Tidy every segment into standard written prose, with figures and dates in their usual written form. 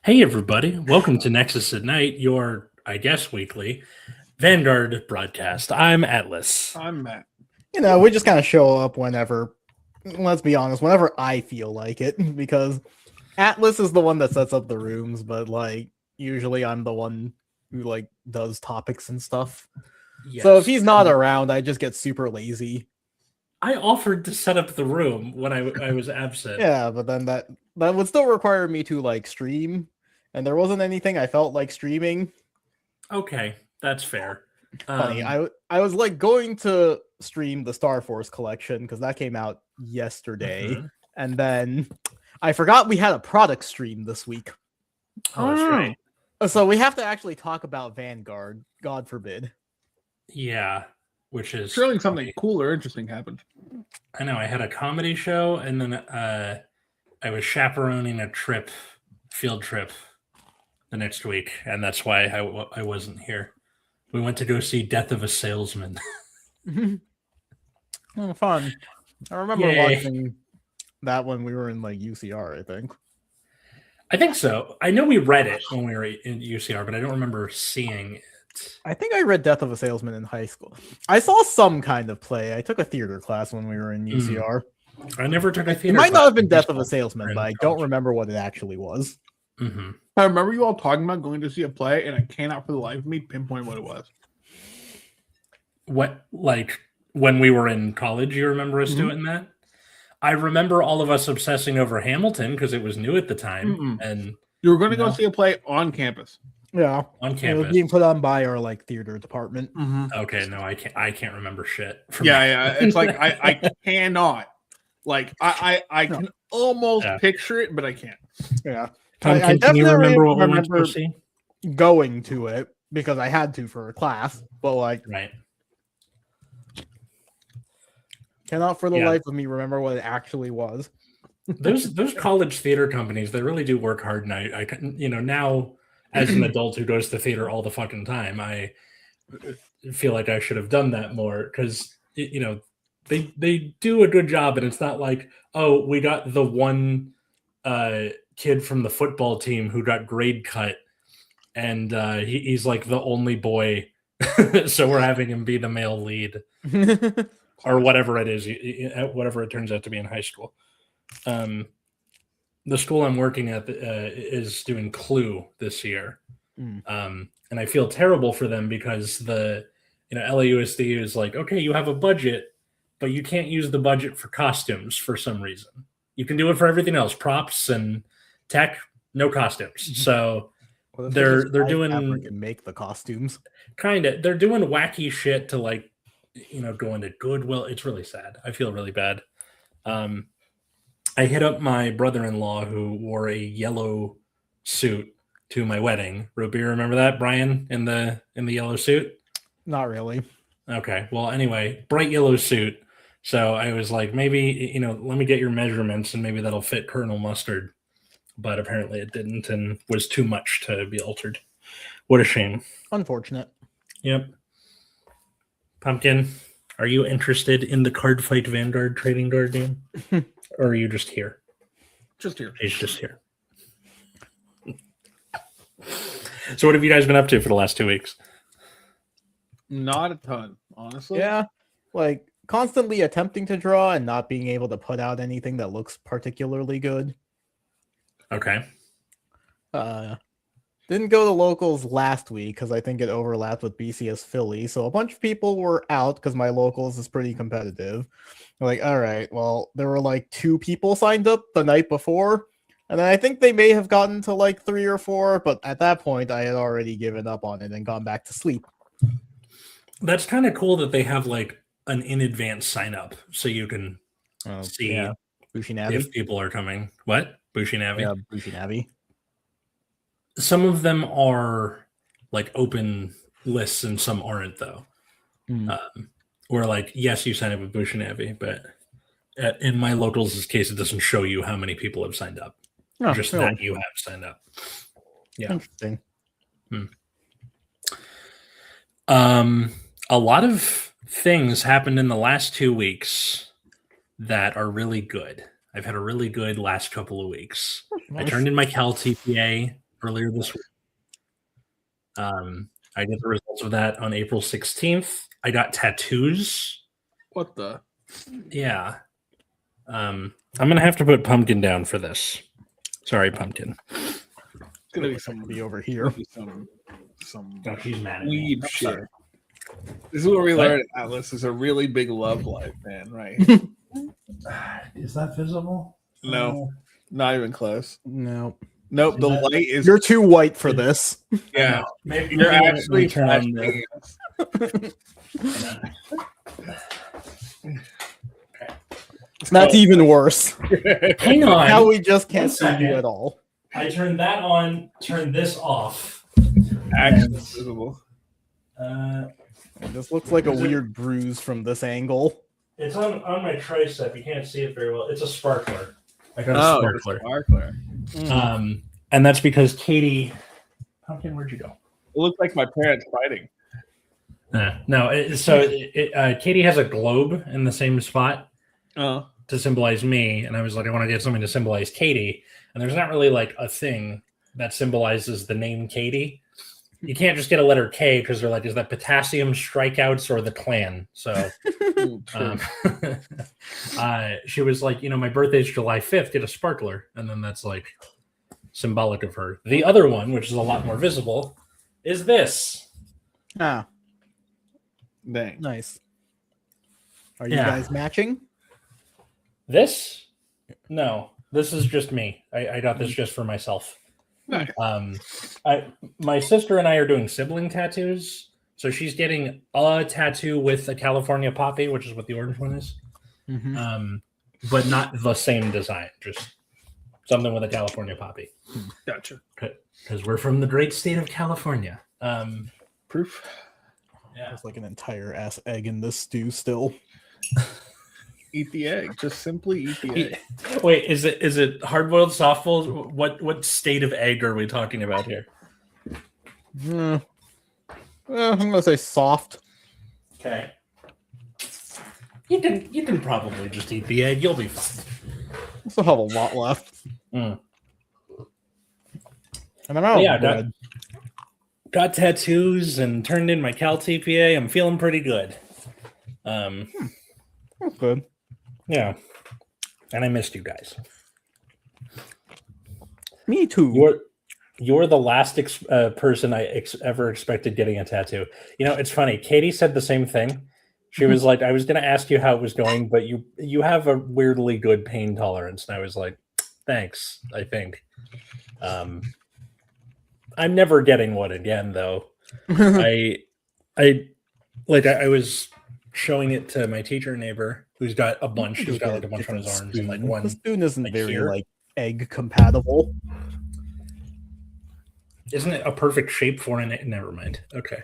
Hey, everybody. Welcome to Nexus at Night, your, I guess, weekly Vanguard broadcast. I'm Atlas. I'm Matt. We just kind of show up whenever, let's be honest, whenever I feel like it, because Atlas is the one that sets up the rooms, but, usually I'm the one who, does topics and stuff. Yes. So if he's not around, I just get super lazy. I offered to set up the room when I was absent. Yeah, but then that would still require me to, stream, and there wasn't anything I felt like streaming. Okay, that's fair. Funny, I was, going to stream the Star Force collection, because that came out yesterday, and then I forgot we had a product stream this week. Oh, that's right. So we have to actually talk about Vanguard, God forbid. Yeah, which is... Surely something cool or interesting happened. I know, I had a comedy show, and then I was chaperoning a field trip the next week, and that's why I wasn't here. We went to go see Death of a Salesman. Oh, fun. I remember watching that when we were in UCR, I think. I think so. I know we read it when we were in UCR, but I don't remember seeing it. I think I read Death of a Salesman in high school. I saw some kind of play. I took a theater class when we were in UCR. I never took a theater It might class. not have been Death of a Salesman, but I don't remember what it actually was. Mm-hmm. I remember you all talking about going to see a play, and I cannot for the life of me pinpoint what it was. What, when we were in college, you remember us doing that? I remember all of us obsessing over Hamilton because it was new at the time. And you were going to go see a play on campus. Yeah, on campus. It was being put on by our theater department. Okay, no, I can't remember shit. Yeah. It's like I cannot. I can almost picture it, but I can't. Yeah. Pumpkin, can you remember what we went to see? Going to it because I had to for a class, but right. Cannot for the life of me remember what it actually was. Those college theater companies, they really do work hard. And I now as an adult who goes to theater all the fucking time, I feel like I should have done that more because they do a good job, and it's not like, oh, we got the one kid from the football team who got grade cut, and he's like the only boy, so we're having him be the male lead, or whatever it is, whatever it turns out to be in high school. The school I'm working at is doing Clue this year, and I feel terrible for them because the LAUSD is like, okay, you have a budget, but you can't use the budget for costumes for some reason. You can do it for everything else, props and tech, no costumes. So they're doing and make the costumes. They're doing wacky shit to go into Goodwill. It's really sad. I feel really bad. I hit up my brother-in-law who wore a yellow suit to my wedding. Ruby, remember that, Brian, in the yellow suit? Not really. Okay. Well, anyway, bright yellow suit. So I was like, maybe, let me get your measurements and maybe that'll fit Colonel Mustard. But apparently it didn't and was too much to be altered. What a shame. Unfortunate. Yep. Pumpkin, are you interested in the Card Fight Vanguard trading card game? Or are you just here? Just here. He's just here. So what have you guys been up to for the last 2 weeks? Not a ton, honestly. Yeah. Constantly attempting to draw and not being able to put out anything that looks particularly good. Okay. Didn't go to locals last week because I think it overlapped with BCS Philly. So a bunch of people were out because my locals is pretty competitive. All right, well, there were 2 people signed up the night before. And then I think they may have gotten to 3 or 4. But at that point, I had already given up on it and gone back to sleep. That's kind of cool that they have an in advance sign up so you can see if people are coming. What? Bushi Navi? Yeah, Bushi Navi. Some of them are open lists and some aren't though. Or yes, you sign up with Bushi Navi, but in my locals' case, it doesn't show you how many people have signed up. Just that you have signed up. Yeah. Interesting. A lot of things happened in the last 2 weeks that are really good. I've had a really good last couple of weeks. Nice. I turned in my Cal TPA earlier this week. I get the results of that on April 16th. I got tattoos. What the? Yeah. I'm gonna have to put Pumpkin down for this. Sorry, Pumpkin. It's gonna be some Be over here. some Oh, she's mad at me. weeb I'm shit. sorry. This is what we What? learned at Atlas. Is a really big love life, man. Right? Is that visible? No, not even close. No, Nope. The Is that- light is. you're too white for this. Yeah. Maybe You're maybe actually turn on flashing the. That's even worse. Hang on. Now we just can't One see you second. at all. I turned that on. Turn this off. Actually visible. This looks like a Is it- weird bruise from this angle. It's on my tricep. You can't see it very well. It's a sparkler. I got a Oh, sparkler. sparkler. And that's because Katie. Pumpkin, where'd you go? It looks like my parents fighting. No. Katie has a globe in the same spot Oh. to symbolize me, and I was like, I want to get something to symbolize Katie. And there's not really like a thing that symbolizes the name Katie. You can't just get a letter K because they're like, is that potassium strikeouts or the Klan? So she was like, my birthday's July 5th, get a sparkler. And then that's like symbolic of her. The other one, which is a lot more visible, is this. Ah, Dang. nice. Are you Yeah. guys matching? This? No, this is just me. I got this just for myself. Nice. My sister and I are doing sibling tattoos. So she's getting a tattoo with a California poppy, which is what the orange one is. Mm-hmm. But not the same design, just something with a California poppy. Gotcha. Because we're from the great state of California. Proof. Yeah. There's like an entire ass egg in this stew still. Eat the egg. Just simply eat the egg. Wait, is it hard boiled, soft boiled? What state of egg are we talking about here? I'm gonna say soft. Okay. You can probably just eat the egg. You'll be fine. I still have a lot left. Mm. And I'm out Yeah, of bread. Got tattoos and turned in my Cal TPA. I'm feeling pretty good. That's good. Yeah. And I missed you guys. Me too. You're the last person I ever expected getting a tattoo. It's funny. Katie said the same thing. She was like, I was going to ask you how it was going, but you have a weirdly good pain tolerance. And I was like, thanks, I think. I'm never getting one again, though. I was showing it to my teacher neighbor who's got a bunch. He's got like a bunch on his arms and like one. The spoon isn't like very here. like egg compatible. Isn't it a perfect shape for it? Never mind. Okay.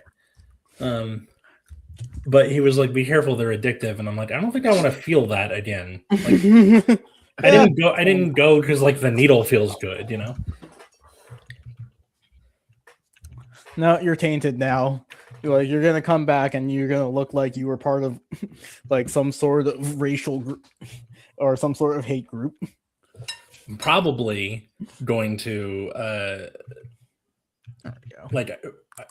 But he was like, "Be careful, they're addictive," and I'm like, "I don't think I want to feel that again." Like, I didn't go because like the needle feels good, No, you're tainted now. You're gonna come back and you're gonna look like you were part of like some sort of racial group or some sort of hate group. I'm probably going to There we go. like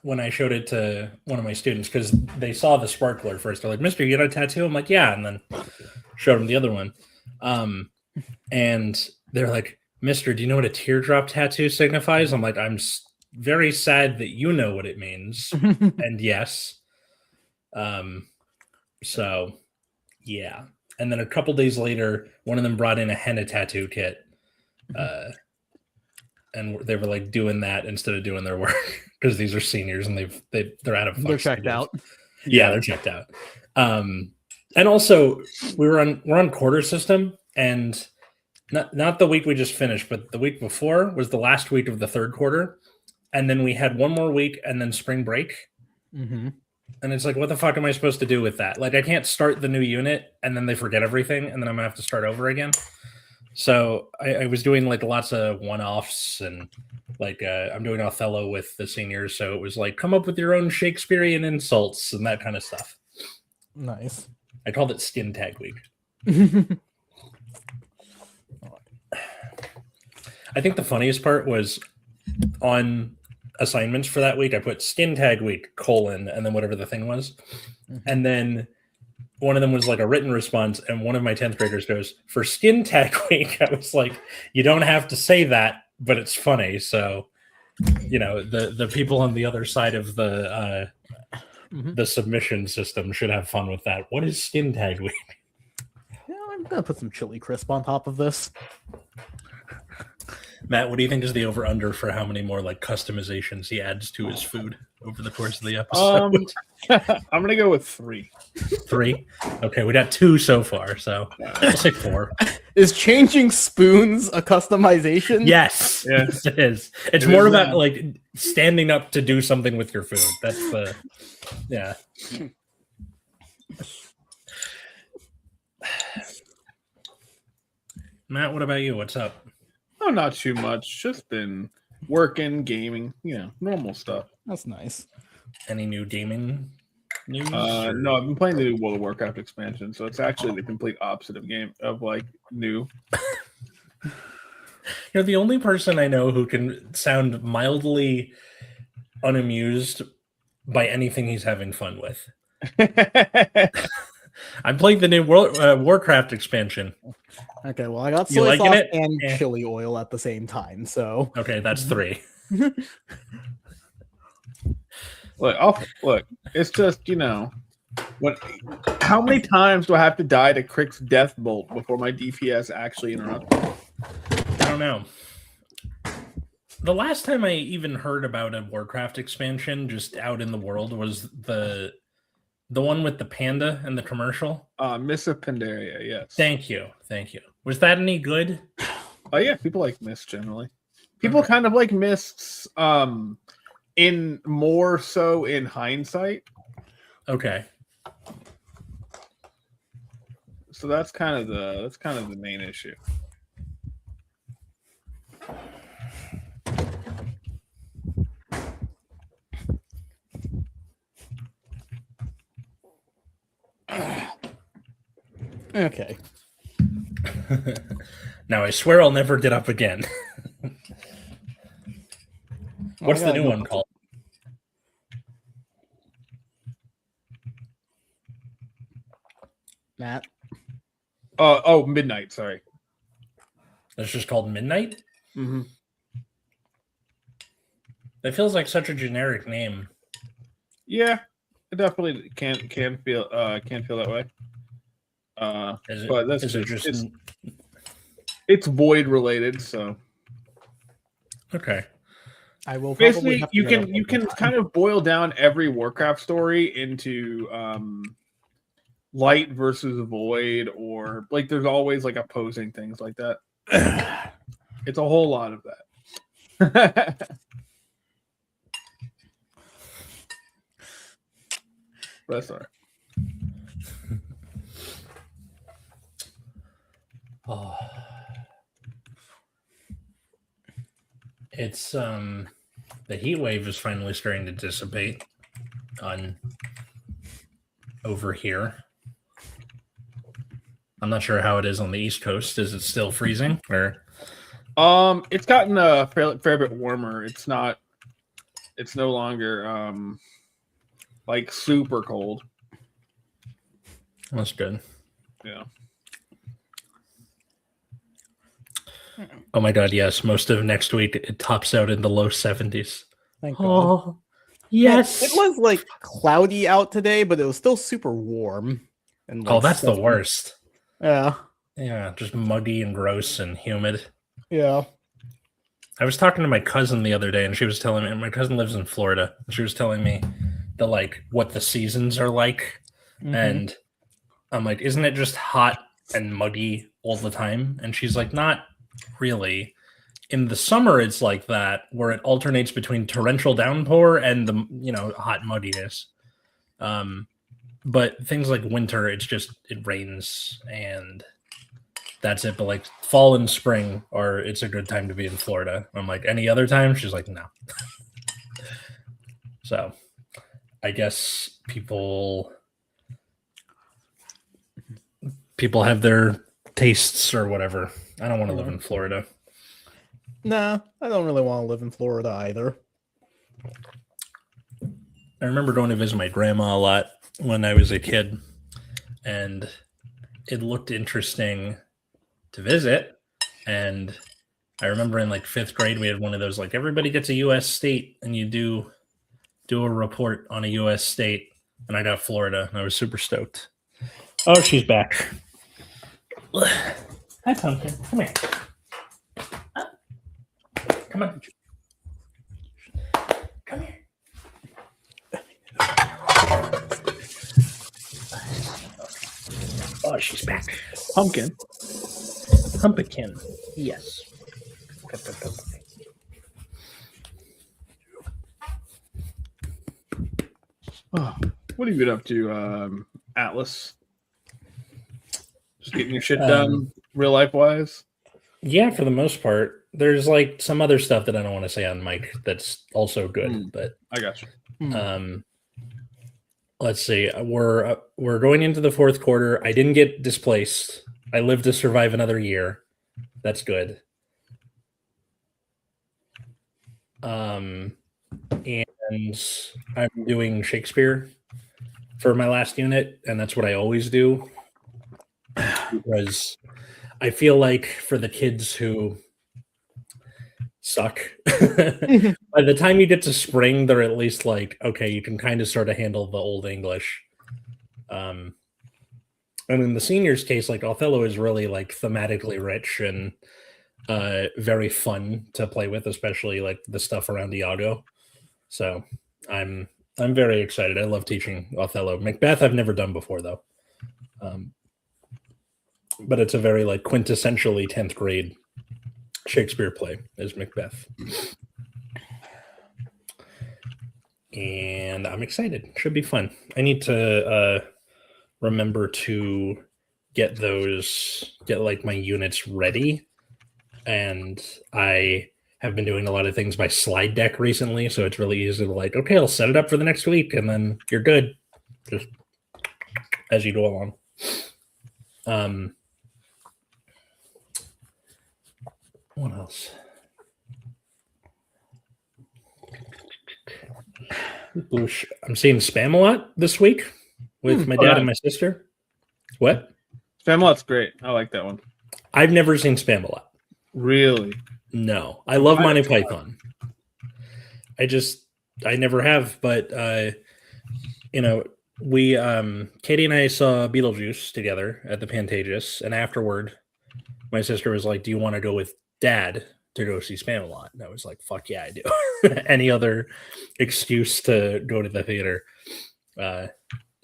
when I showed it to one of my students because they saw the sparkler first. They're like, "Mister, you got a tattoo?" I'm like, "Yeah," and then showed them the other one. And they're like, "Mister, do you know what a teardrop tattoo signifies?" I'm like, "I'm very sad that you know what it means." And yes. So yeah. And then a couple days later, one of them brought in a henna tattoo kit. And they were like doing that instead of doing their work because these are seniors and they're out of They're checked out. Yeah, they're checked out. And also we're on quarter system, and not the week we just finished, but the week before was the last week of the third quarter. And then we had one more week and then spring break. Mm-hmm. And it's like, what the fuck am I supposed to do with that? Like, I can't start the new unit and then they forget everything and then I'm gonna have to start over again. So I was doing like lots of one-offs and like I'm doing Othello with the seniors. So it was like, come up with your own Shakespearean insults and that kind of stuff. Nice. I called it Skin Tag Week. I think the funniest part was on assignments for that week, I put skin tag week, and then whatever the thing was. And then one of them was like a written response, and one of my 10th graders goes, for skin tag week, I was like, you don't have to say that, but it's funny. So, the people on the other side of the submission system should have fun with that. What is skin tag week? Yeah, I'm gonna put some chili crisp on top of this. Matt, what do you think is the over-under for how many more like customizations he adds to his food over the course of the episode? I'm gonna go with 3. 3? Okay, we got 2 so far, so I'll say 4. Is changing spoons a customization? Yes, it is. It's more about like standing up to do something with your food. That's the Matt, what about you? What's up? Oh, not too much. Just been working, gaming, normal stuff. That's nice. Any new gaming news? No, I've been playing the new World of Warcraft expansion, so it's actually the complete opposite of like new. You're the only person I know who can sound mildly unamused by anything he's having fun with. I'm playing the new Warcraft expansion. Okay, well, I got You soy liking sauce it? and chili oil at the same time, so Okay, that's 3. Look. It's just how many times do I have to die to Crick's death bolt before my DPS actually interrupts? I don't know. The last time I even heard about a Warcraft expansion just out in the world was the one with the panda and the commercial. Miss of Pandaria, yes. Thank you. Was that any good? Oh yeah, people like Mist generally. People kind of like Mists in more so in hindsight. Okay. So that's kind of the main issue. okay. Now I swear I'll never get up again. What's the new one called? Matt? Oh, Midnight, sorry. It's just called Midnight? Mm-hmm. That feels like such a generic name. Yeah, it definitely can feel that way. But that's just it's void related, so okay. I will probably basically you can kind of boil down every Warcraft story into light versus void, or like there's always like opposing things like that. It's a whole lot of that. That's all right. Oh. It's the heat wave is finally starting to dissipate on over here. I'm not sure how it is on the East Coast. Is it still freezing or? It's gotten a fair bit warmer. It's no longer like super cold. That's good. Yeah. Oh my god, yes. Most of next week it tops out in the low 70s. Thank God. Oh, yes. It was like cloudy out today, but it was still super warm. And like, that's the worst. Yeah. Yeah, just muggy and gross and humid. Yeah. I was talking to my cousin the other day, and she was telling me, my cousin lives in Florida, and she was telling me what the seasons are like. Mm-hmm. And I'm like, isn't it just hot and muggy all the time? And she's like, not really. In the summer, it's like that, where it alternates between torrential downpour and the hot muddiness. But things like winter, it rains and that's it. But like fall and spring, it's a good time to be in Florida. I'm like, any other time? She's like, no. So I guess people have their tastes or whatever. I don't want to live in Florida. Nah, I don't really want to live in Florida either. I remember going to visit my grandma a lot when I was a kid, and it looked interesting to visit. And I remember in like 5th grade, we had one of those like everybody gets a U.S. state, and you do a report on a U.S. state. And I got Florida, and I was super stoked. Oh, she's back. Hi, Pumpkin. Come here. Come on. Come here. Oh, she's back. Pumpkin. Pumpkin. Yes. Oh, what have you been up to, Atlas? Just getting your shit done, real life wise? Yeah, for the most part. There's like some other stuff that I don't want to say on mic that's also good, but I got you. let's see. We're going into the 4th quarter. I didn't get displaced. I lived to survive another year. That's good. And I'm doing Shakespeare for my last unit, and that's what I always do because I feel like for the kids who suck, by the time you get to spring, they're at least like, okay, you can kind of sort of handle the old English. And in the seniors' case, like Othello is really like thematically rich and very fun to play with, especially like the stuff around Iago. So I'm very excited. I love teaching Othello. Macbeth I've never done before though, but it's a very like quintessentially 10th grade Shakespeare play is Macbeth, and I'm excited. Should be fun. I need to remember to get like my units ready, and I have been doing a lot of things by slide deck recently, so it's really easy to like, okay, I'll set it up for the next week, and then you're good, just as you go along. What else? I'm seeing Spam a lot this week with my dad and my sister. What? Spamalot's great. I like that one. I've never seen Spam a lot. Really? No. I love Monty Python. I never have, but we Katie and I saw Beetlejuice together at the Pantages, and afterward my sister was like, do you want to go with Dad to go see Spam-A-Lot? And I was like, fuck yeah, I do. Any other excuse to go to the theater.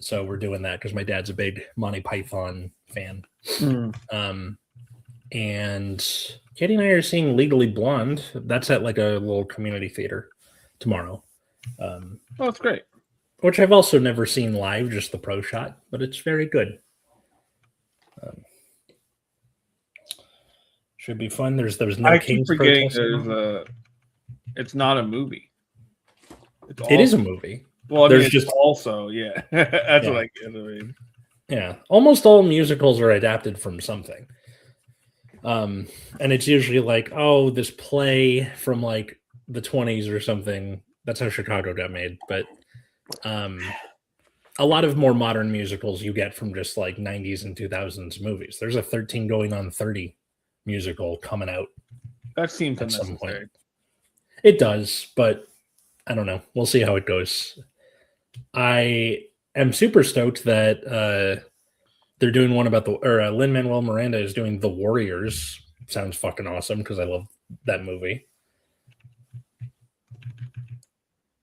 So we're doing that because my dad's a big Monty Python fan. And Katie and I are seeing Legally Blonde. That's at like a little community theater tomorrow. Oh, that's great. Which I've also never seen live, just the pro shot, but it's very good. Should be fun. There's no I keep King's forgetting protest. it's not a movie. It is a movie. Well, I mean, There's it's just also, yeah. That's Yeah. what I get. I mean. Yeah, almost all musicals are adapted from something. And it's usually like, oh, this play from like the 20s or something. That's how Chicago got made. But a lot of more modern musicals you get from just like 90s and 2000s movies. There's a 13 going on 30 musical coming out. That seems at some unnecessary. point. It does, but I don't know. We'll see how it goes. I am super stoked that they're doing one about Lin-Manuel Miranda is doing The Warriors. Sounds fucking awesome because I love that movie.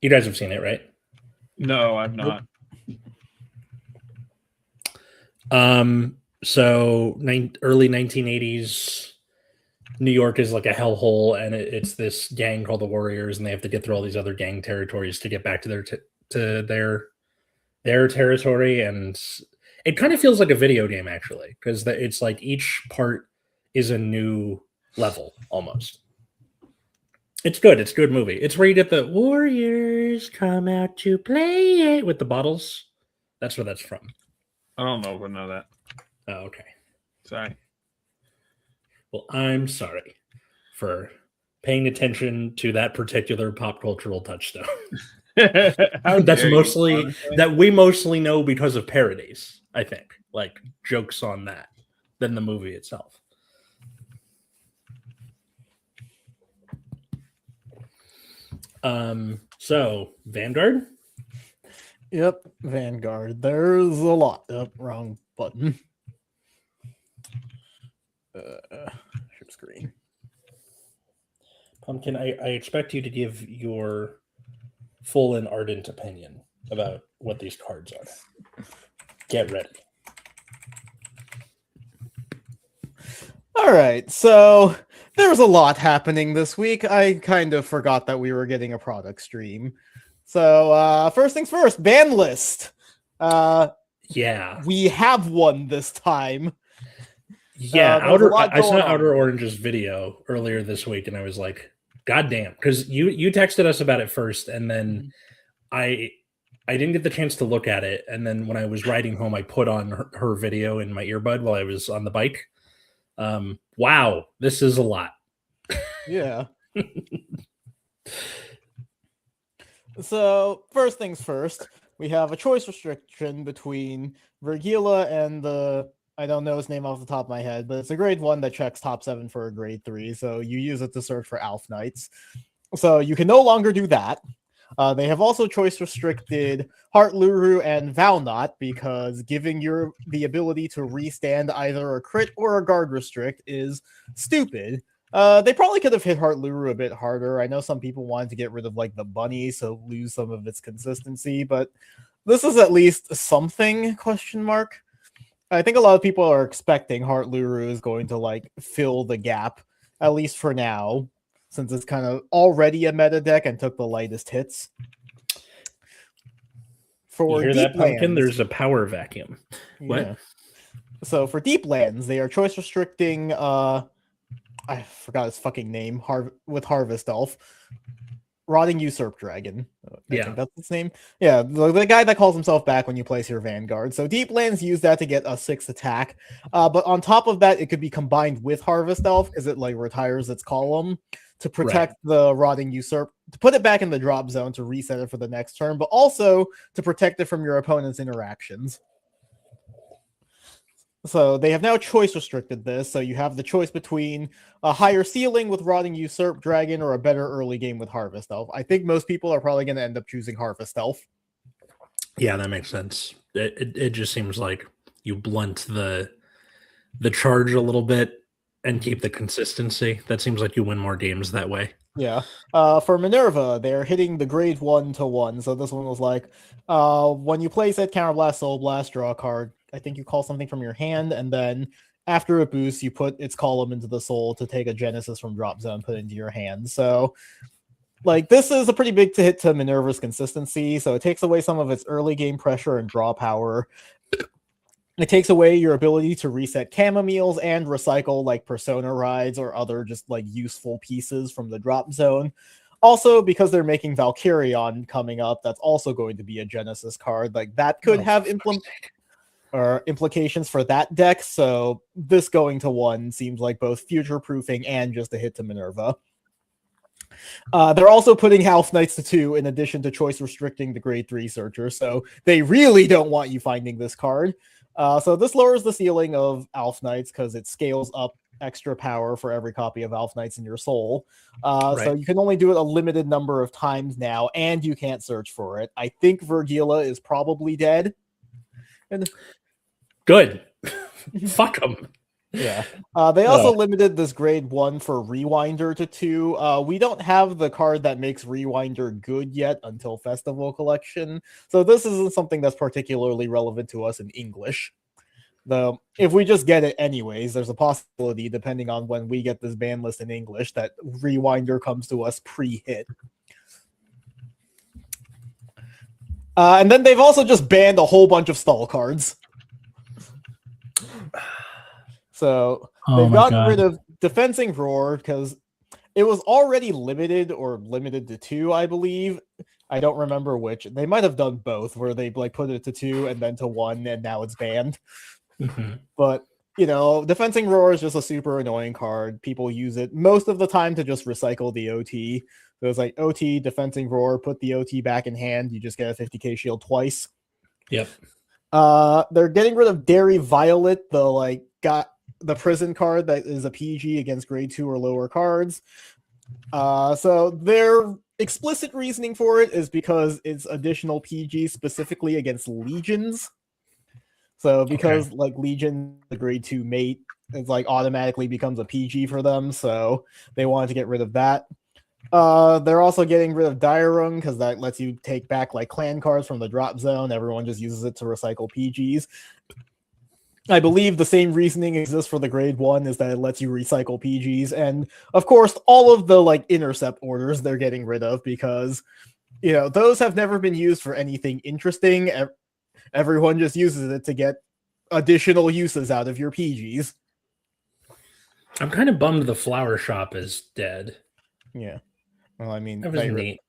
You guys have seen it, right? No, I've not. So early 1980s, New York is like a hellhole, and it's this gang called the Warriors, and they have to get through all these other gang territories to get back to their territory, and it kind of feels like a video game actually, because it's like each part is a new level almost. It's good. It's a good movie. It's where you get the Warriors come out to play it with the bottles. That's where that's from. I don't know if I know that. Oh, okay. Sorry. Well, I'm sorry for paying attention to that particular pop cultural touchstone. How That's dare you, mostly honestly. that we mostly know because of parodies, I think, like jokes on that, than the movie itself. So Vanguard. Yep, Vanguard. There's a lot. Yep, wrong button. Ship screen. Pumpkin, I expect you to give your full and ardent opinion about what these cards are. Get ready. All right, so there's a lot happening this week. I kind of forgot that we were getting a product stream. So first things first, ban list. Yeah. We have one this time. Yeah, there's a lot I saw going on. Outer Orange's video earlier this week, and I was like, "God damn!" Because you texted us about it first, and then I didn't get the chance to look at it, and then when I was riding home, I put on her video in my earbud while I was on the bike. Wow, this is a lot. Yeah. So first things first, we have a choice restriction between Vergila and the, I don't know his name off the top of my head, but it's a grade 1 that checks top 7 for a grade 3. So you use it to search for Alf Knights. So you can no longer do that. They have also choice restricted Heart Luru and Valnot because giving you the ability to restand either a crit or a guard restrict is stupid. They probably could have hit Heart Luru a bit harder. I know some people wanted to get rid of like the bunny, so lose some of its consistency, but this is at least something, question mark. I think a lot of people are expecting Heart Luru is going to like fill the gap, at least for now, since it's kind of already a meta deck and took the lightest hits. For You hear deep that, Pumpkin? lands, There's a power vacuum. What? yeah. So for deep lands, they are choice restricting I forgot his fucking name, with Harvest Elf. Rotting Usurp Dragon. I think that's its name. Yeah, the guy that calls himself back when you place your Vanguard. So deep lands use that to get a 6 attack. But on top of that, it could be combined with Harvest Elf because it like retires its column to protect the Rotting Usurp, to put it back in the drop zone to reset it for the next turn, but also to protect it from your opponent's interactions. So they have now choice restricted this. So you have the choice between a higher ceiling with Rotting Usurp Dragon or a better early game with Harvest Elf. I think most people are probably going to end up choosing Harvest Elf. Yeah, that makes sense. It just seems like you blunt the charge a little bit and keep the consistency. That seems like you win more games that way. Yeah. For Minerva, they're hitting the grade 1 to 1. So this one was like, when you place it, Counterblast, Soul Blast, draw a card. I think you call something from your hand, and then after it boosts, you put its column into the soul to take a Genesis from drop zone, put it into your hand. So, like, this is a pretty big hit to Minerva's consistency. So it takes away some of its early game pressure and draw power. It takes away your ability to reset Chamomiles and recycle like Persona Rides or other just like useful pieces from the drop zone. Also, because they're making Valkyrion coming up, that's also going to be a Genesis card. Like that could have implications for that deck. So this going to 1 seems like both future-proofing and just a hit to Minerva. They're also putting Alf Knights to 2 in addition to choice restricting the grade 3 searcher. So they really don't want you finding this card. So this lowers the ceiling of Alf Knights because it scales up extra power for every copy of Alf Knights in your soul. So you can only do it a limited number of times now, and you can't search for it. I think Vergila is probably dead. And good. Fuck them. Yeah. They also limited this grade 1 for Rewinder to 2. We don't have the card that makes Rewinder good yet until Festival Collection. So this isn't something that's particularly relevant to us in English. Though, if we just get it anyways, there's a possibility, depending on when we get this ban list in English, that Rewinder comes to us pre-hit. And then they've also just banned a whole bunch of stall cards. So they've gotten rid of Defensing Roar because it was already limited to 2, I believe. I don't remember which. They might have done both, where they like put it to 2 and then to 1, and now it's banned. But Defensing Roar is just a super annoying card. People use it most of the time to just recycle the OT. So it's like OT, Defensing Roar, put the OT back in hand. You just get a 50k shield twice. Yep. They're getting rid of Dairy Violet, got the prison card that is a PG against grade 2 or lower cards. So their explicit reasoning for it is because it's additional PG specifically against legions. So because Legion, the grade 2 mate, it's automatically becomes a PG for them. So they wanted to get rid of that. They're also getting rid of Diarung because that lets you take back clan cards from the drop zone. Everyone just uses it to recycle PGs. I believe the same reasoning exists for the grade 1, is that it lets you recycle PGs. And of course, all of the intercept orders they're getting rid of because those have never been used for anything interesting. Everyone just uses it to get additional uses out of your PGs. I'm kind of bummed the flower shop is dead. Yeah. Well, I mean, That was neat.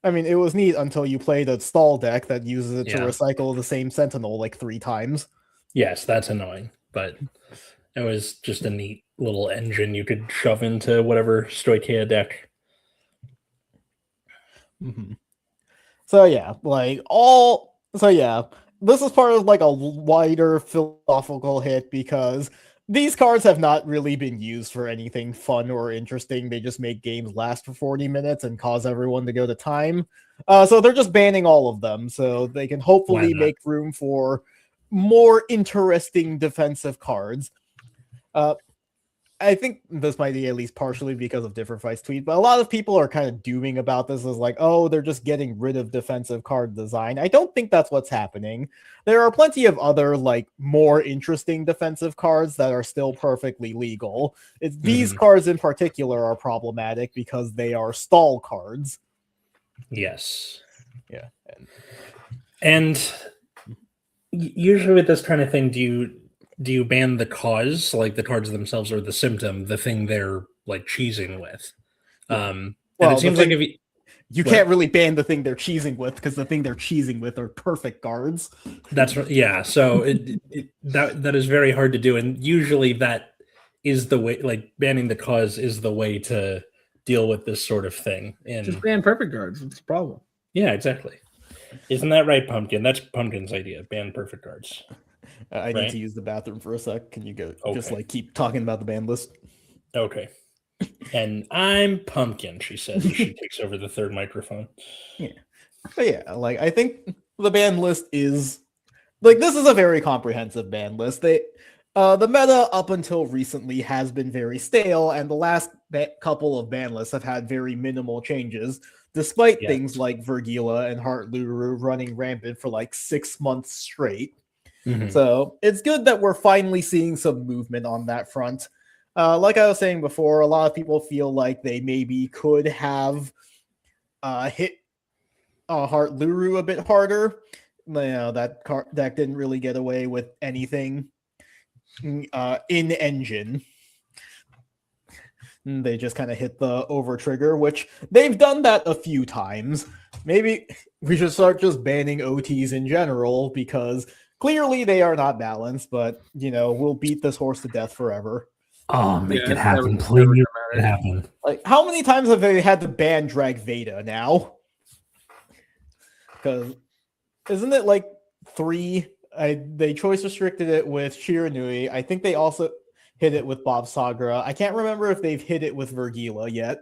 It was neat until you played a stall deck that uses it to Yeah. recycle the same Sentinel 3 times. Yes, that's annoying, but it was just a neat little engine you could shove into whatever Stoichea deck. Mm-hmm. So yeah, this is part of a wider philosophical hit because these cards have not really been used for anything fun or interesting. They just make games last for 40 minutes and cause everyone to go to time. So they're just banning all of them so they can hopefully make room for more interesting defensive cards. I think this might be at least partially because of Different Fights tweet, but a lot of people are kind of dooming about this as they're just getting rid of defensive card design. I don't think that's what's happening. There are plenty of other more interesting defensive cards that are still perfectly legal. These cards in particular are problematic because they are stall cards. Yes. Yeah. And usually with this kind of thing, do you ban the cause, the cards themselves, or the symptom, the thing they're cheesing with? And it seems like if you can't really ban the thing they're cheesing with because the thing they're cheesing with are perfect cards. That's right. Yeah. So that is very hard to do, and usually that is the way. Banning the cause is the way to deal with this sort of thing. And just ban perfect cards. It's a problem. Yeah, exactly. Isn't that right, Pumpkin? That's Pumpkin's idea. Ban perfect cards. I need to use the bathroom for a sec. Can you go just keep talking about the ban list? Okay. And I'm Pumpkin, she says as she takes over the third microphone. Yeah. But yeah, I think the ban list is this is a very comprehensive ban list. The meta up until recently has been very stale, and the last couple of ban lists have had very minimal changes, despite things like Vergila and Heart Luru running rampant for 6 months straight. Mm-hmm. So it's good that we're finally seeing some movement on that front. Like I was saying before, a lot of people feel like they maybe could have hit Heart Luru a bit harder. That deck didn't really get away with anything in engine. They just kind of hit the over trigger, which they've done that a few times. Maybe we should start just banning OTs in general because clearly they are not balanced, but we'll beat this horse to death forever. Oh, make it happen, please. Make it happen. How many times have they had to ban Drag Veda now? Because isn't it 3? They choice restricted it with Shiranui. I think they also hit it with Bob Sagra. I can't remember if they've hit it with Vergila yet.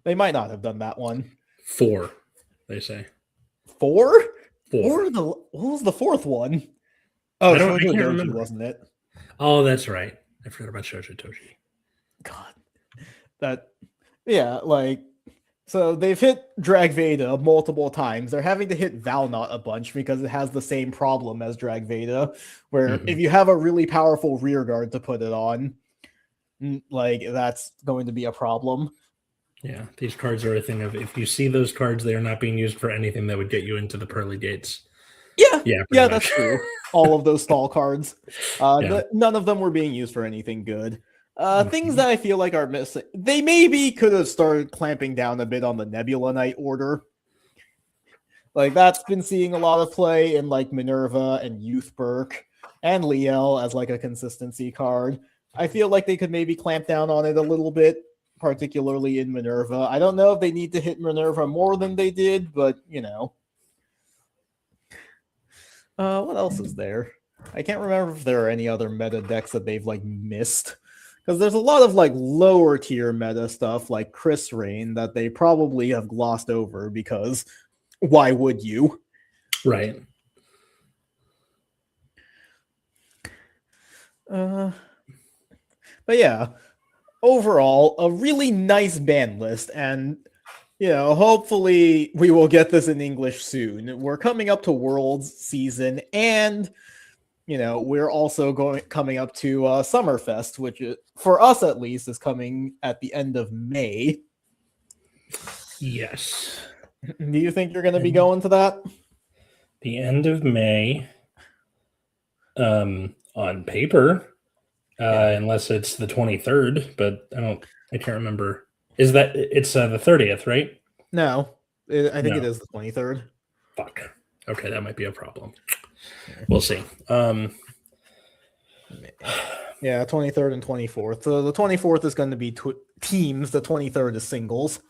They might not have done that one. 4, they say. 4? 4? What was the 4th one? Oh, Shoujo Doji, wasn't it? Oh, that's right. I forgot about Shoujo Doji. God. So they've hit Drag Veda multiple times. They're having to hit Valnot a bunch because it has the same problem as Drag Veda, where if you have a really powerful rear guard to put it on, that's going to be a problem. Yeah, these cards are a thing of if you see those cards, they are not being used for anything that would get you into the pearly gates. Yeah, that's true. All of those stall cards. None of them were being used for anything good. Things that I feel like are missing. They maybe could have started clamping down a bit on the Nebula Knight order. Like that's been seeing a lot of play in like Minerva and Youth Burke and Liel as like a consistency card. I feel like they could maybe clamp down on it a little bit, particularly in Minerva. I don't know if they need to hit Minerva more than they did, but you know. What else is there? I can't remember if there are any other meta decks that they've like missed. Because there's a lot of like lower tier meta stuff like Chris Rain that they probably have glossed over because why would you? Right. But yeah, overall, a really nice ban list, and you know, hopefully we will get this in English soon. We're coming up to Worlds season, and you know, we're also coming up to Summerfest, which is, for us at least, is coming at the end of May. Yes. Do you think you're going to be going to that? The end of May. On paper, unless it's the 23rd, but I can't remember. Is that it's the 30th, right? No, I think it is the 23rd. Fuck. Okay, that might be a problem. We'll see. Yeah, 23rd and 24th. So the 24th is going to be teams. The 23rd is singles.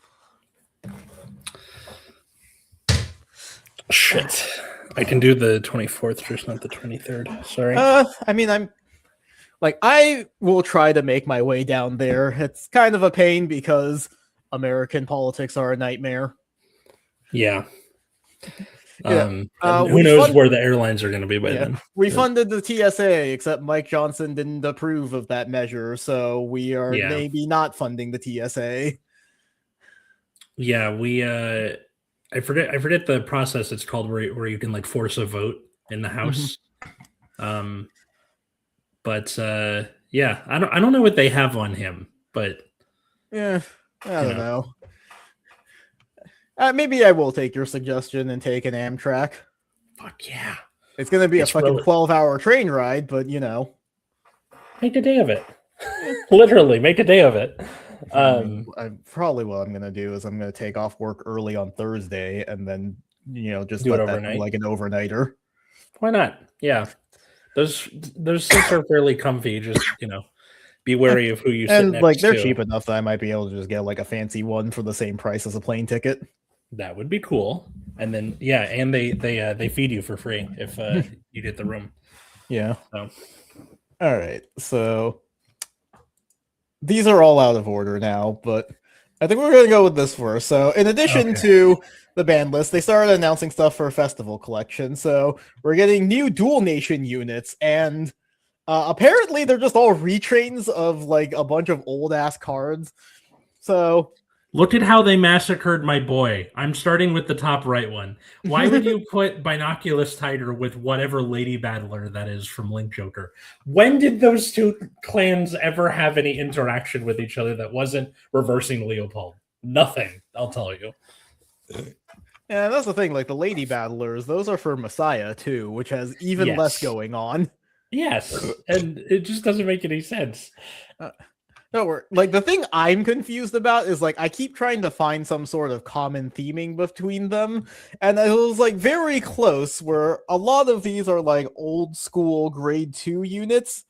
Shit. I can do the 24th, just not the 23rd. Sorry. I mean, I will try to make my way down there. It's kind of a pain because American politics are a nightmare. Yeah. Yeah. Who knows where the airlines are going to be by then? We funded the TSA, except Mike Johnson didn't approve of that measure, so we are maybe not funding the TSA. Yeah, we I forget the process it's called where you can like force a vote in the House. Mm-hmm. But yeah, I don't know what they have on him, but yeah, I don't know. Maybe I will take your suggestion and take an Amtrak. Fuck yeah. It's going to be a fucking 12-hour train ride, but you know. Make a day of it. Literally, make a day of it. Probably what I'm going to do is I'm going to take off work early on Thursday and then, you know, just do let it that overnight. be like an overnighter. Why not? Yeah. Those seats are fairly comfy. Just, you know, be wary of who you sit next like they're to. cheap enough that I might be able to just get like a fancy one for the same price as a plane ticket. That would be cool. And then and they feed you for free if you get the room. Yeah. So. All right. So these are all out of order now, but I think we're going to go with this first. So in addition to the band list, they started announcing stuff for a festival collection. So we're getting new Dual Nation units, and apparently they're just all retrains of like a bunch of old ass cards. So look at how they massacred my boy. I'm starting with the top right one. Why would you put Binoculus Tiger with whatever Lady Battler that is from Link Joker? When did those two clans ever have any interaction with each other that wasn't reversing Leopold? Nothing, I'll tell you. Yeah, that's the thing. Like the Lady Battlers, those are for Messiah too, which has even less going on. Yes, and it just doesn't make any sense. No, like the thing I'm confused about is like I keep trying to find some sort of common theming between them, and it was like very close. Where a lot of these are like old school grade 2 units,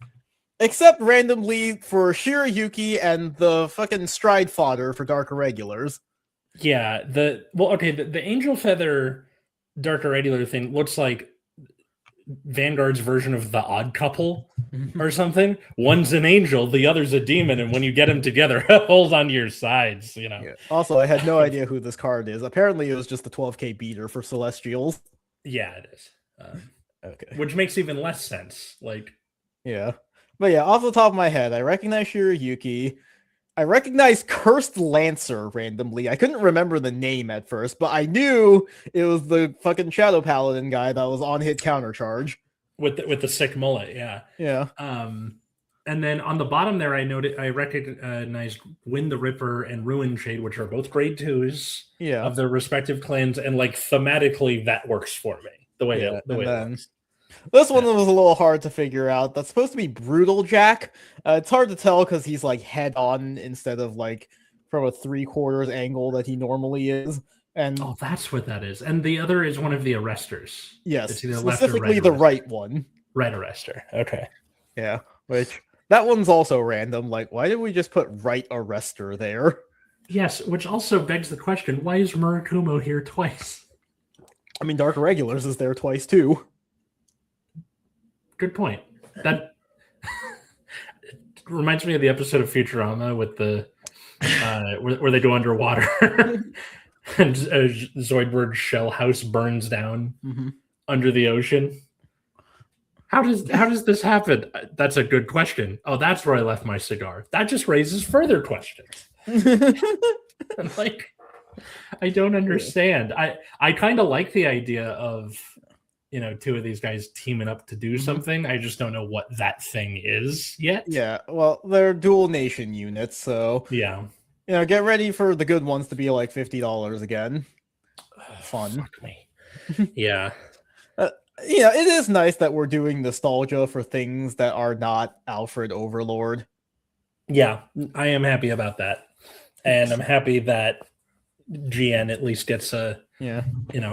except randomly for Shirayuki and the fucking Stride Fodder for Dark Irregulars. Yeah, the Angel Feather Dark Irregular thing looks like Vanguard's version of the Odd Couple or something. One's an angel, the other's a demon, and when you get them together, hold on to your sides, you know. Yeah. Also, I had no idea who this card is. Apparently, it was just the 12k beater for Celestials. Yeah, it is. Okay. Which makes even less sense. Like, yeah. But yeah, off the top of my head, I recognize Shirayuki. I recognized Cursed Lancer randomly. I couldn't remember the name at first, but I knew it was the fucking Shadow Paladin guy that was on hit countercharge. With the sick mullet, yeah. Yeah. And then on the bottom there, I recognized Wind the Ripper and Ruin Shade, which are both grade 2s of their respective clans, and like thematically that works for me. The way it looks. This one was a little hard to figure out. That's supposed to be Brutal Jack. It's hard to tell because he's like head on instead of like from a 3/4 angle that he normally is. And Oh, that's what that is. And the other is one of the arresters. yes, It's either left or specifically right the arrestor. right one. Right arrestor. Okay. Yeah, which that one's also random. Like, why did we just put right arrestor there? Yes, which also begs the question: why is Murakumo here twice? I mean, Dark Regulars is there twice too. Good point. That reminds me of the episode of Futurama with the where they go underwater and Zoidberg's shell house burns down under the ocean. How does this happen? That's a good question. Oh, that's where I left my cigar. That just raises further questions. Like, I don't understand. I kind of like the idea of, you know, two of these guys teaming up to do something. I just don't know what that thing is yet. Yeah, well, they're dual nation units, so Yeah. you know, get ready for the good ones to be like $50 again. Fun. Fuck me. Yeah. Yeah, it is nice that we're doing nostalgia for things that are not Alfred Overlord. Yeah, I am happy about that. And I'm happy that GN at least gets a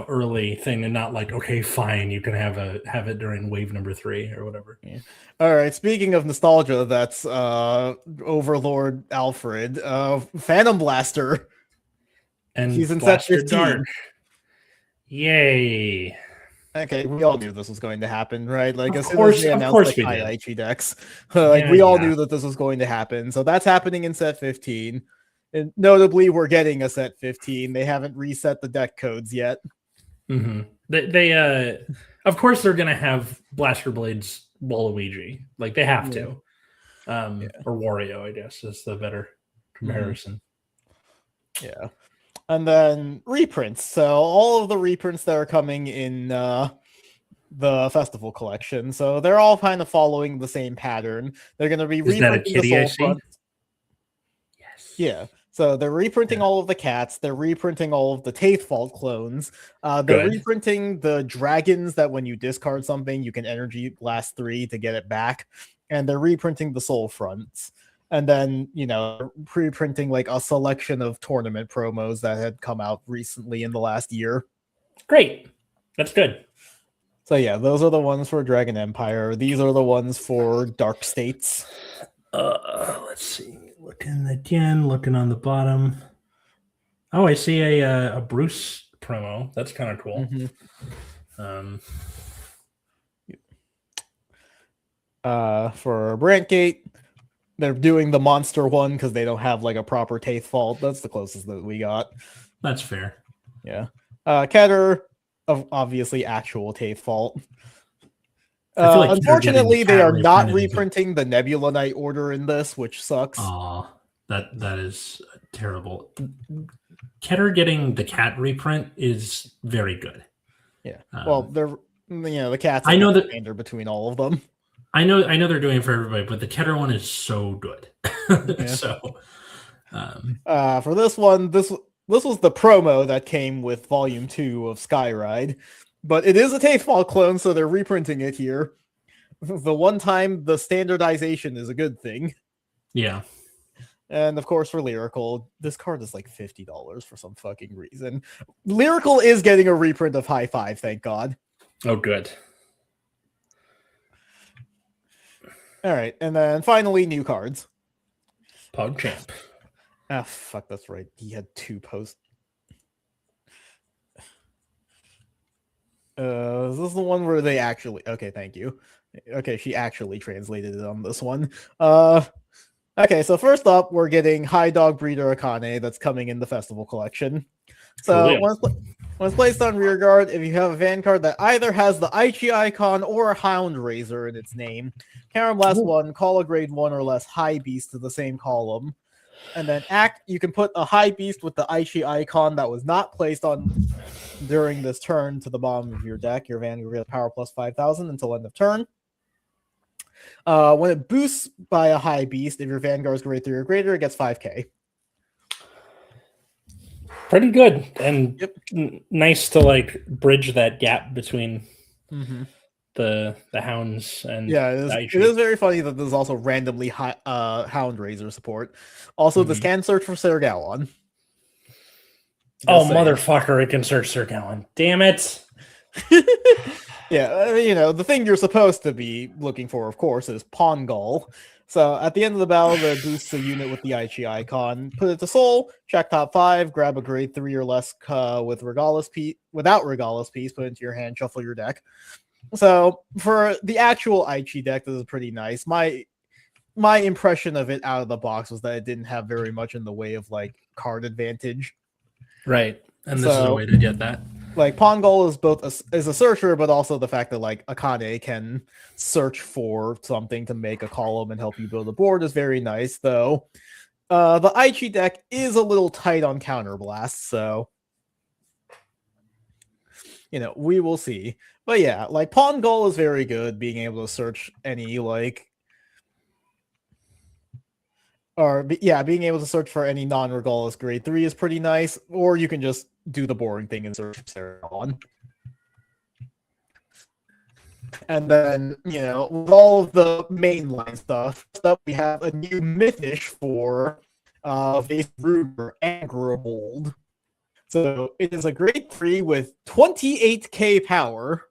early thing and not like, okay, fine, you can have it during wave number 3 or whatever. Yeah. All right, speaking of nostalgia, that's Overlord Alfred, Phantom Blaster. And he's in set Blaster 15. Dark. Yay. Okay, we all knew this was going to happen, right? Like, Of as soon course- as they of announced course the we did. Kaiaichi decks, like we all Yeah. knew that this was going to happen. So that's happening in set 15. And notably, we're getting a set 15. They haven't reset the deck codes yet. Mm-hmm. They of course they're gonna have Blaster Blades Waluigi. Like they have to. Or Wario, I guess, is the better comparison. Yeah. And then reprints. So all of the reprints that are coming in the festival collection. So they're all kind of following the same pattern. They're going to be Is that a reprinting the kitty I Soul see? Front. Yes. Yeah. So they're reprinting all of the cats. They're reprinting all of the Taith Fault clones. They're Good. reprinting the dragons that when you discard something, you can energy blast 3 to get it back. And they're reprinting the Soul Fronts. And then, you know, pre-printing like a selection of tournament promos that had come out recently in the last year. Great. That's good. So yeah, those are the ones for Dragon Empire. These are the ones for Dark States. Let's see. Looking on the bottom. Oh, I see a Bruce promo. That's kind of cool. For Brantgate, they're doing the monster one because they don't have like a proper Taith Fault. That's the closest that we got. That's fair. Yeah. Keter, obviously actual Taith Fault. I feel like they're Unfortunately, getting they are cat not reprinted. reprinting the Nebula Knight order in this, which sucks. Aw, that is terrible. Keter getting the cat reprint is very good. Yeah. Well, they're the cats. I know that standard between all of them. I know they're doing it for everybody, but the Keter one is so good. So for this one, this was the promo that came with Volume 2 of Skyride, but it is a Taithfall clone, so they're reprinting it here. The one time the standardization is a good thing. Yeah. And of course, for Lyrical, this card is like $50 for some fucking reason. Lyrical is getting a reprint of High Five, thank God. Oh, good. All right, and then finally, new cards. PogChamp. Ah, fuck, that's right. He had 2 posts. Is this the one where they actually... Okay, thank you. Okay, she actually translated it on this one. Okay, so first up, we're getting High Dog Breeder Akane that's coming in the festival collection. So Cool, yeah. when it's placed on rear guard, if you have a van card that either has the Aichi icon or a Hound Razor in its name, Karam Blast 1, call a grade 1 or less High Beast to the same column. And then you can put a High Beast with the Aichi icon that was not placed on during this turn to the bottom of your deck. Your van will get power plus 5,000 until end of turn. When it boosts by a High Beast, if your Vanguard is grade 3 or greater, it gets 5k. Pretty good. And nice to like bridge that gap between the hounds and it is very funny that there's also randomly Hound Razor support. Also, this can search for Sergalon. Oh, Just saying. motherfucker, it can search Sir Gallen. Damn it. Yeah, the thing you're supposed to be looking for, of course, is Pongal. So at the end of the battle, that boosts a unit with the Aichi icon. Put it to soul, check top 5, grab a grade 3 or less with Regalis piece, without Regalis piece, put it into your hand, shuffle your deck. So for the actual Aichi deck, this is pretty nice. My impression of it out of the box was that it didn't have very much in the way of like card advantage. Right. And this is a way to get that. Like Pongal is both is a searcher, but also the fact that like Akane can search for something to make a column and help you build a board is very nice. Though the Aichi deck is a little tight on counterblast, so we will see. But yeah, like Pongal is very good, being able to search any being able to search for any non-Regalis grade 3 is pretty nice, or you can just do the boring thing and search Saragon. And then, with all of the mainline stuff, we have a new Mythish for Vase Ruger and Grimold. So it is a grade 3 with 28k power.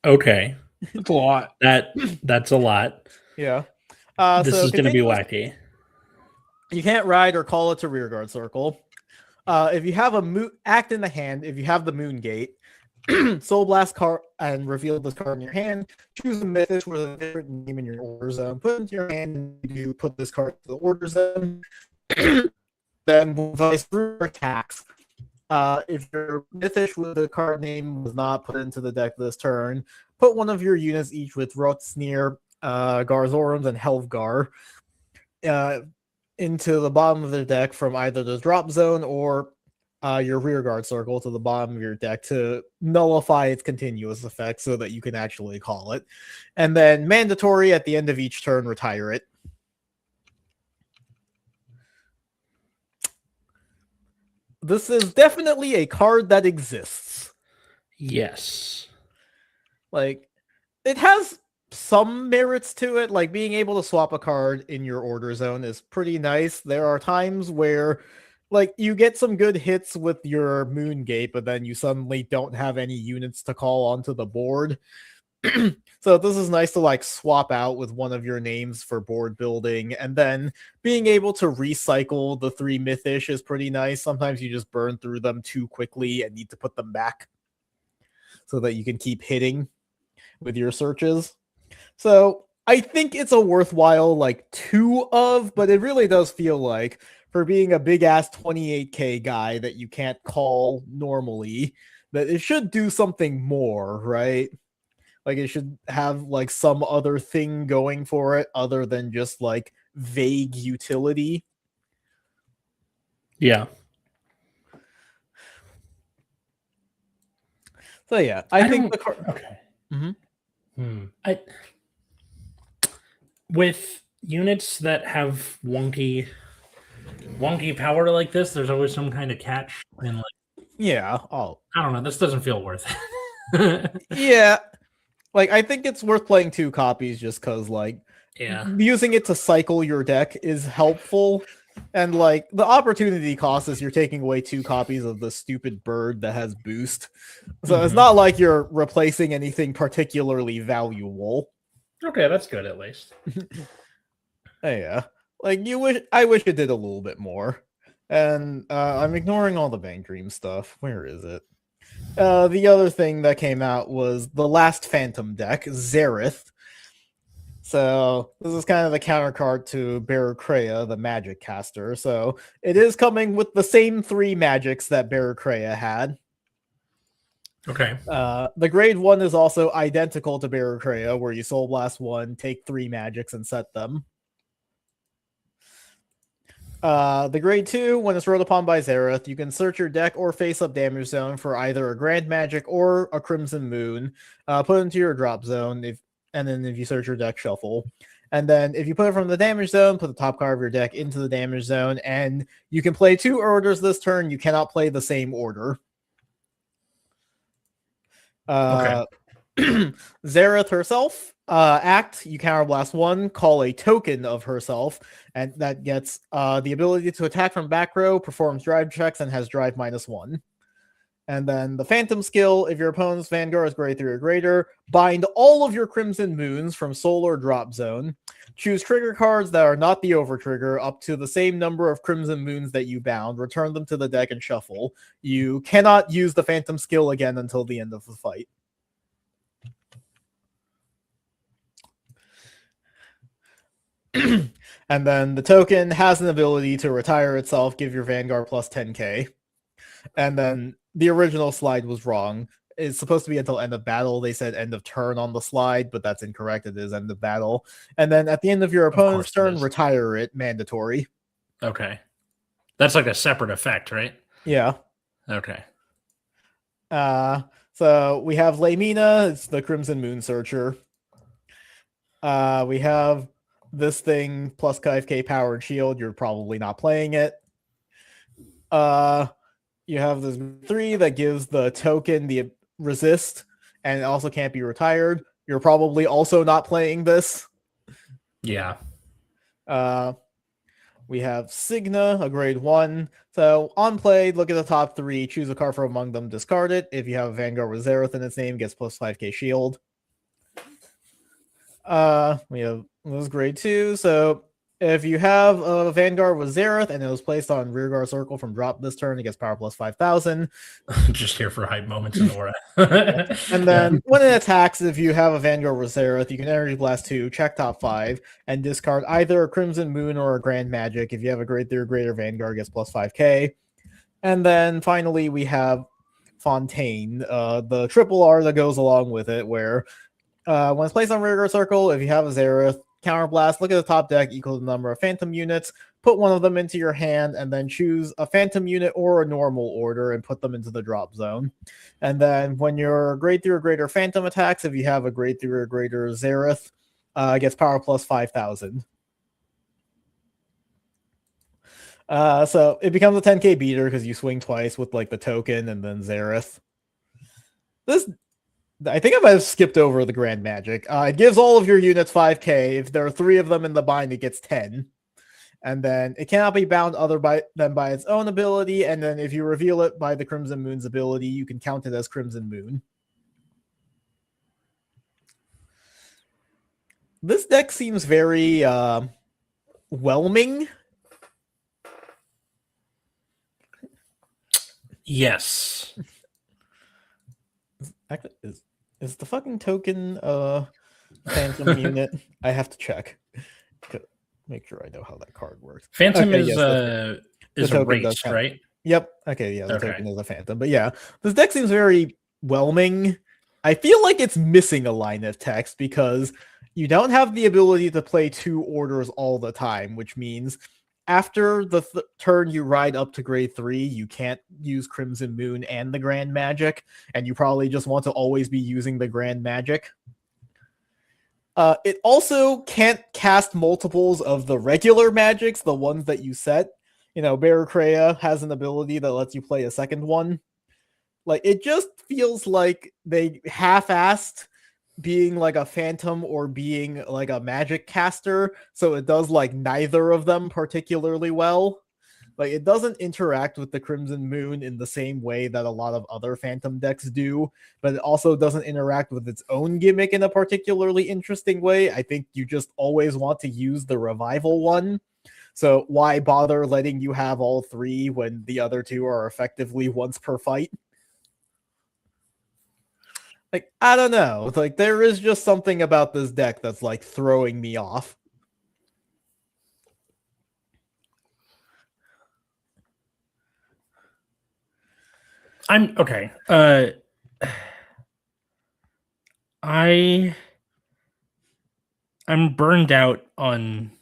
Okay. That's a lot. That's a lot. Yeah. This is going to be wacky. You can't ride or call it to rearguard circle. If you have a act in the hand, if you have the Moon Gate, Soul Blast card and reveal this card in your hand, choose a Mythish with a different name in your order zone, put it into your hand, and you put this card to the order zone. Then Vice through attacks. If your Mythish with the card name was not put into the deck this turn, put one of your units each with Rotsnir, Garzorums, and Helvgar into the bottom of the deck from either the drop zone or your rearguard circle to the bottom of your deck to nullify its continuous effect so that you can actually call it. And then mandatory at the end of each turn, retire it. This is definitely a card that exists. Yes. Like, it has some merits to it, like being able to swap a card in your order zone is pretty nice. There are times where like you get some good hits with your Moon Gate, but then you suddenly don't have any units to call onto the board. So this is nice to like swap out with one of your names for board building, and then being able to recycle the 3 Mythish is pretty nice. Sometimes you just burn through them too quickly and need to put them back so that you can keep hitting with your searches. So I think it's a worthwhile like 2 of, but it really does feel like for being a big ass 28k guy that you can't call normally, that it should do something more, right? Like it should have like some other thing going for it other than just like vague utility. Yeah. So yeah, I think the card. Okay. Mm-hmm. With units that have wonky power like this, there's always some kind of catch. And like, yeah, I don't know. This doesn't feel worth it. Yeah, like I think it's worth playing 2 copies just because, like, using it to cycle your deck is helpful. And like the opportunity cost is you're taking away 2 copies of the stupid bird that has boost. So it's not like you're replacing anything particularly valuable. Okay, that's good at least. Yeah. Like I wish it did a little bit more. And I'm ignoring all the Bang Dream stuff. Where is it? The other thing that came out was the last Phantom deck, Zareth. So this is kind of the countercard to Barracrea, the magic caster. So it is coming with the same 3 magics that Barracrea had. Okay. The grade 1 is also identical to Barracrea, where you Soul Blast 1, take 3 magics, and set them. The grade 2, when it's rolled upon by Zareth, you can search your deck or face-up damage zone for either a Grand Magic or a Crimson Moon. Put it into your drop zone, and then if you search your deck, shuffle. And then if you put it from the damage zone, put the top card of your deck into the damage zone, and you can play 2 orders this turn. You cannot play the same order. Okay. Zareth herself, act, you counterblast 1, call a token of herself, and that gets the ability to attack from back row, performs drive checks, and has drive -1. And then the Phantom skill, if your opponent's Vanguard is grade 3 or greater, bind all of your Crimson Moons from Solar Drop Zone. Choose trigger cards that are not the over trigger up to the same number of Crimson Moons that you bound, return them to the deck and shuffle. You cannot use the Phantom skill again until the end of the fight. And then the token has an ability to retire itself, give your Vanguard plus 10k. And then the original slide was wrong. It's supposed to be until end of battle. They said end of turn on the slide, but that's incorrect. It is end of battle. And then at the end of your opponent's turn, retire it, mandatory. Okay. That's like a separate effect, right? Yeah. Okay. So we have Lamina, it's the Crimson Moon Searcher. We have this thing plus 5k power and shield. You're probably not playing it. You have this 3 that gives the token the resist, and it also can't be retired. You're probably also not playing this. Yeah. We have Signa, a grade 1. So on play, look at the top 3, choose a card from among them, discard it. If you have a Vanguard with Zareth in its name, it gets plus 5k shield. We have this grade 2. So if you have a Vanguard with Zareth and it was placed on rearguard circle from drop this turn, it gets power plus 5,000. Just here for hype moments in Aura. And then when it attacks, if you have a Vanguard with Zareth, you can energy blast 2, check top 5, and discard either a Crimson Moon or a Grand Magic. If you have a grade 3 or greater Vanguard, it gets plus 5k. And then finally we have Fontaine, the triple R that goes along with it, where when it's placed on rearguard circle, if you have a Zareth, counterblast, look at the top deck, equal to the number of Phantom units, put one of them into your hand, and then choose a Phantom unit or a normal order and put them into the drop zone. And then when your grade 3 or greater Phantom attacks, if you have a grade 3 or greater Zareth, gets power plus 5,000. So it becomes a 10k beater because you swing twice with like the token and then Zareth. I think I might have skipped over the Grand Magic. It gives all of your units 5k. If there are 3 of them in the bind, it gets 10. And then it cannot be bound other than by its own ability. And then if you reveal it by the Crimson Moon's ability, you can count it as Crimson Moon. This deck seems very whelming. Yes. Actually, is the fucking token Phantom unit? I have to check. Make sure I know how that card works. Phantom okay, is yes, a race, right? Yep. Okay, yeah, the token is a Phantom. But yeah, this deck seems very whelming. I feel like it's missing a line of text because you don't have the ability to play 2 orders all the time, which means after the turn you ride up to grade 3, you can't use Crimson Moon and the Grand Magic, and you probably just want to always be using the Grand Magic. It also can't cast multiples of the regular magics, the ones that you set. You know, Barracrea has an ability that lets you play a second one. Like, it just feels like they half-assed being like a Phantom or being like a magic caster, so it does like neither of them particularly well. Like, it doesn't interact with the Crimson Moon in the same way that a lot of other Phantom decks do, but it also doesn't interact with its own gimmick in a particularly interesting way. I think you just always want to use the revival one, so why bother letting you have all 3 when the other 2 are effectively once per fight? Like, I don't know. Like, there is just something about this deck that's, like, throwing me off. I'm okay. I'm burned out on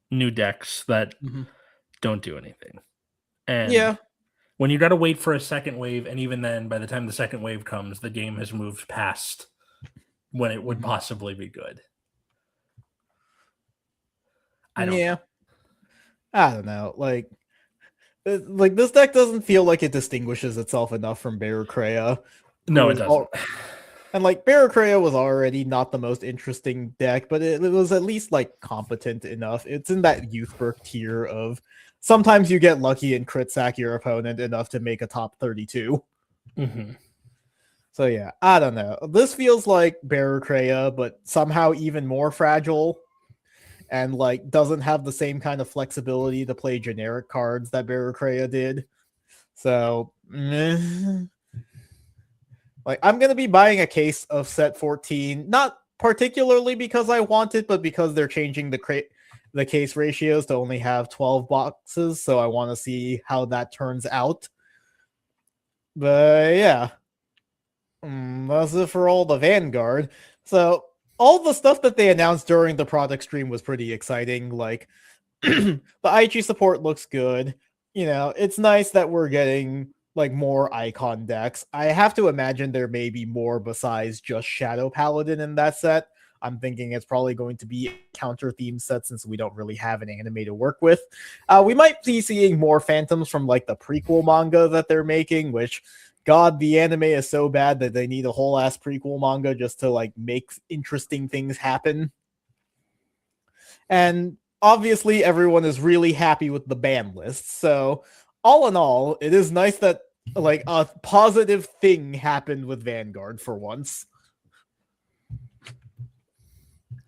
new decks that don't do anything. And yeah, when you got to wait for a second wave, and even then, by the time the second wave comes, the game has moved past when it would possibly be good. I don't know. I don't know. Like this deck doesn't feel like it distinguishes itself enough from Barracrea. No, it doesn't. And like Barracrea was already not the most interesting deck, but it was at least like competent enough. It's in that Youthberg tier of sometimes you get lucky and crit sack your opponent enough to make a top 32. Mm-hmm. So yeah, I don't know. This feels like Barracrea, but somehow even more fragile. And like doesn't have the same kind of flexibility to play generic cards that Barracrea did. So like I'm gonna be buying a case of set 14, not particularly because I want it, but because they're changing the case ratios to only have 12 boxes. So I want to see how that turns out. But yeah, that's it for all the Vanguard. So all the stuff that they announced during the product stream was pretty exciting. Like the Aichi support looks good. You know, it's nice that we're getting like more icon decks. I have to imagine there may be more besides just Shadow Paladin in that set. I'm thinking it's probably going to be a counter theme set since we don't really have an anime to work with. We might be seeing more phantoms from like the prequel manga that they're making, which God, the anime is so bad that they need a whole ass prequel manga just to like make interesting things happen. And obviously everyone is really happy with the ban list. So all in all, it is nice that like a positive thing happened with Vanguard for once.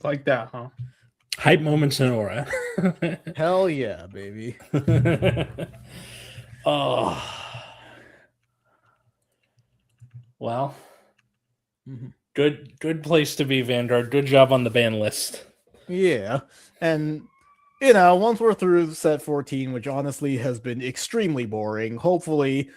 Like that, huh? Hype moments in aura. Hell yeah, baby. Oh. Well, good place to be, Vanguard. Good job on the ban list. Yeah. And you know, once we're through set 14, which honestly has been extremely boring, hopefully,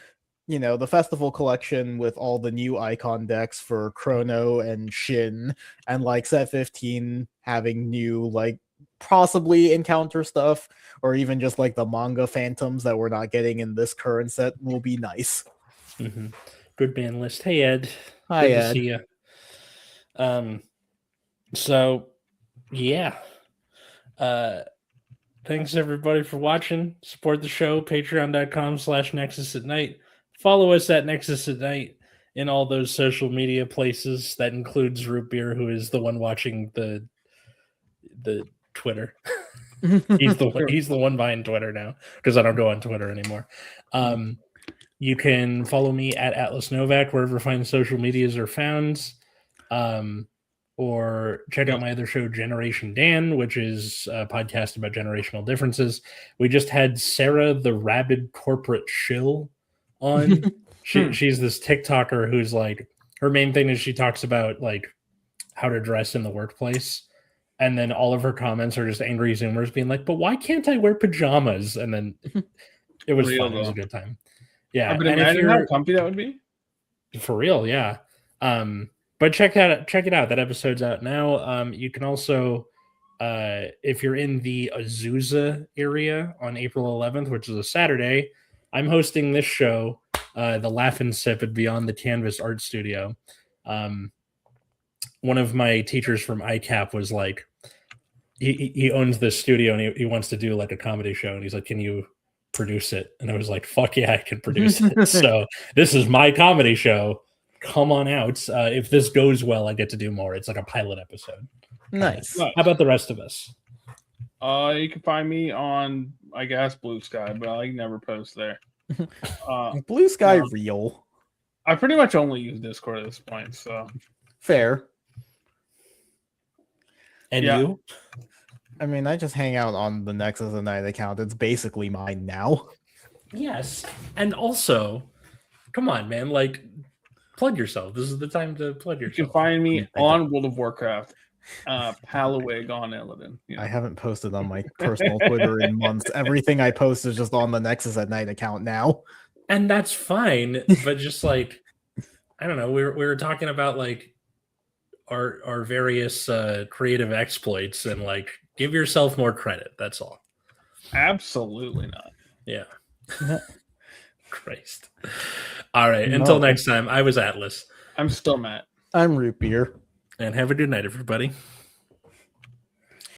you know, the festival collection with all the new icon decks for Chrono and Shin, and like set 15 having new, like, possibly encounter stuff, or even just like the manga phantoms that we're not getting in this current set will be nice. Mm-hmm. Good ban list. Hey, Ed. Hi, Good Ed. to see you. So, yeah. Thanks everybody for watching. Support the show, patreon.com/Nexus at Night. Follow us at Nexus at Night in all those social media places. That includes Root Beer, who is the one watching the Twitter. He's the one buying Twitter now because I don't go on Twitter anymore. You can follow me at Atlas Novak wherever fine social medias are found. Or check out my other show, Generation Dan, which is a podcast about generational differences. We just had Sarah the Rabid Corporate Shill on. She's this TikToker who's like, her main thing is she talks about like how to dress in the workplace. And then all of her comments are just angry Zoomers being like, but why can't I wear pajamas? And then it was fun. It was a good time. Yeah. But and imagine how comfy that would be. For real, yeah. But check it out. That episode's out now. You can also, if you're in the Azusa area on April 11th, which is a Saturday, I'm hosting this show, the Laugh and Sip at Beyond the Canvas Art Studio. One of my teachers from ICAP was like, he owns this studio and he wants to do like a comedy show, and he's like, can you produce it? And I was like, fuck yeah, I can produce it. So this is my comedy show. Come on out. If this goes well, I get to do more. It's like a pilot episode. Nice. How about the rest of us? You can find me on, I guess, Blue Sky, but I never post there. Blue Sky real. I pretty much only use Discord at this point, so fair. And you? I mean, I just hang out on the Nexus at Night account. It's basically mine now. Yes. And also, come on, man, like, plug yourself. This is the time to plug yourself. You can find me on World of Warcraft, Palawig on Illidan. I haven't posted on my personal Twitter in months. Everything I post is just on the Nexus at Night account now. And that's fine, but just like, I don't know, we were talking about like our various creative exploits, and like, give yourself more credit. That's all. Absolutely not. Yeah. Christ. All right. Until next time, I was Atlas. I'm still Matt. I'm Root Beer. And have a good night, everybody.